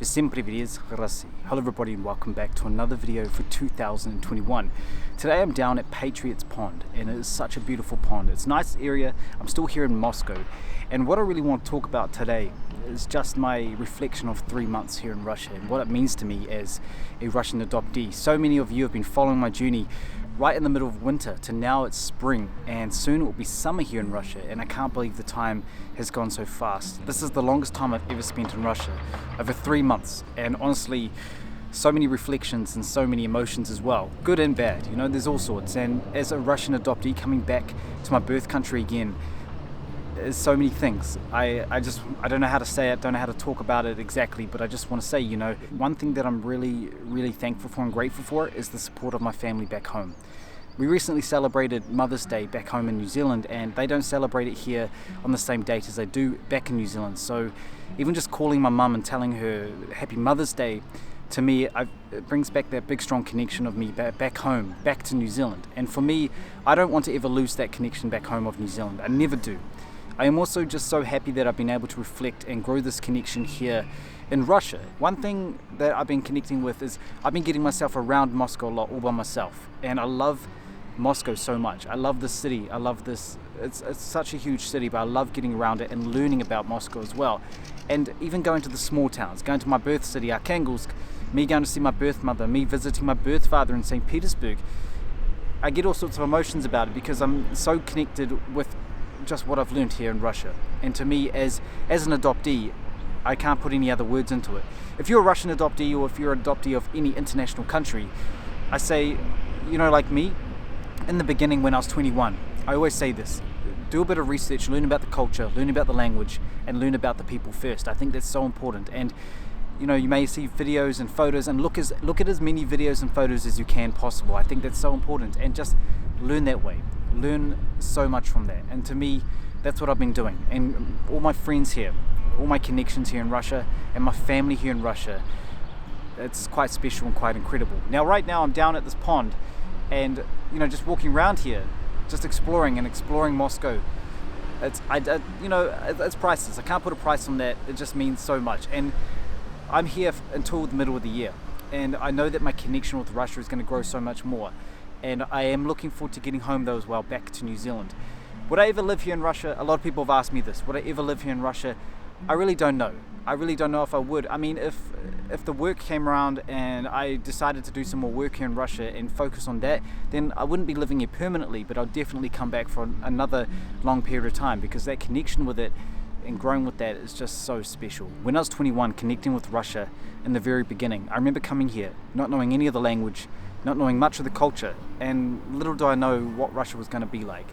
Всем привет, Россия. Hello everybody and welcome back to another video for 2021. Today I'm down at Patriots Pond and it is such a beautiful pond. It's a nice area. I'm still here in Moscow, and what I really want to talk about today is just my reflection of 3 months here in Russia and what it means to me as a Russian adoptee. So many of you have been following my journey right in the middle of winter to now it's spring, and soon it will be summer here in Russia, and I can't believe the time has gone so fast. This is the longest time I've ever spent in Russia, over 3 months, and honestly so many reflections and so many emotions as well, good and bad, you know, there's all sorts. And as a Russian adoptee coming back to my birth country again, there's so many things. I don't know how to say it, don't know how to talk about it exactly, but I just want to say, you know, one thing that I'm really thankful for and grateful for is the support of my family back home. We recently celebrated Mother's Day back home in New Zealand, and they don't celebrate it here on the same date as they do back in New Zealand. So even just calling my mum and telling her Happy Mother's Day, to me, it brings back that big strong connection of me back home, back to New Zealand. And for me, I don't want to ever lose that connection back home of New Zealand. I never do. I am also just so happy that I've been able to reflect and grow this connection here in Russia. One thing that I've been connecting with is I've been getting myself around Moscow a lot all by myself, and I love Moscow so much. I love this city. I love this. It's such a huge city, but I love getting around it and learning about Moscow as well. And even going to the small towns, going to my birth city, Arkhangelsk, me going to see my birth mother, me visiting my birth father in St. Petersburg. I get all sorts of emotions about it because I'm so connected with just what I've learned here in Russia. And to me, as an adoptee, I can't put any other words into it. If you're a Russian adoptee, or if you're an adoptee of any international country, I say, you know, like me, in the beginning when I was 21, I always say this: do a bit of research, learn about the culture, learn about the language, and learn about the people first. I think that's so important. And you know, you may see videos and photos, and look at as many videos and photos as you can possible. I think that's so important, and just learn that way. Learn so much from that. And to me, that's what I've been doing. And all my friends here, all my connections here in Russia, and my family here in Russia, it's quite special and quite incredible. Now, right now, I'm down at this pond, and you know, just walking around here, just exploring Moscow. It's priceless. I can't put a price on that. It just means so much. And I'm here until the middle of the year, and I know that my connection with Russia is going to grow so much more, and I am looking forward to getting home though as well, back to New Zealand. Would I ever live here in Russia? A lot of people have asked me this. Would I ever live here in Russia? I really don't know. I really don't know if I would. I mean, if the work came around and I decided to do some more work here in Russia and focus on that, then I wouldn't be living here permanently, but I'll definitely come back for another long period of time, because that connection with it and growing with that is just so special. When I was 21, connecting with Russia in the very beginning, I remember coming here, not knowing any of the language, not knowing much of the culture, and little do I know what Russia was going to be like.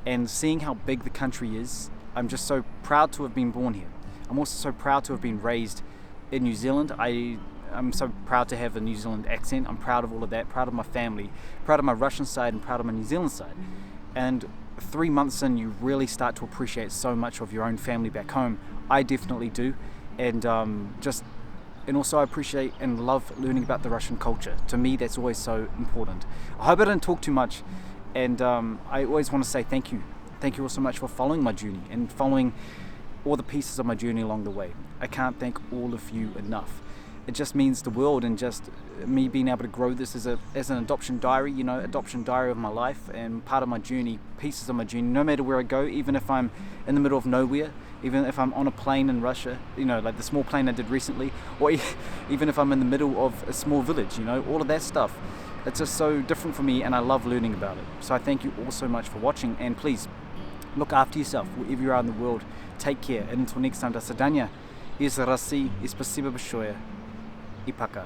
And seeing how big the country is, I'm just so proud to have been born here. I'm also so proud to have been raised in New Zealand. I'm so proud to have a New Zealand accent. I'm proud of all of that, proud of my family, proud of my Russian side, and proud of my New Zealand side. And 3 months in, you really start to appreciate so much of your own family back home. I definitely do. And also I appreciate and love learning about the Russian culture. To me, that's always so important. I hope I didn't talk too much, and I always want to say thank you. Thank you all so much for following my journey and following all the pieces of my journey along the way. I can't thank all of you enough. It just means the world, and just me being able to grow this as an adoption diary, you know, adoption diary of my life and part of my journey, pieces of my journey, no matter where I go, even if I'm in the middle of nowhere, even if I'm on a plane in Russia, you know, like the small plane I did recently, or even if I'm in the middle of a small village, you know, all of that stuff. It's just so different for me, and I love learning about it. So I thank you all so much for watching, and please look after yourself wherever you are in the world. Take care, and until next time, до свидания. Из России, и спасибо большое. И пока.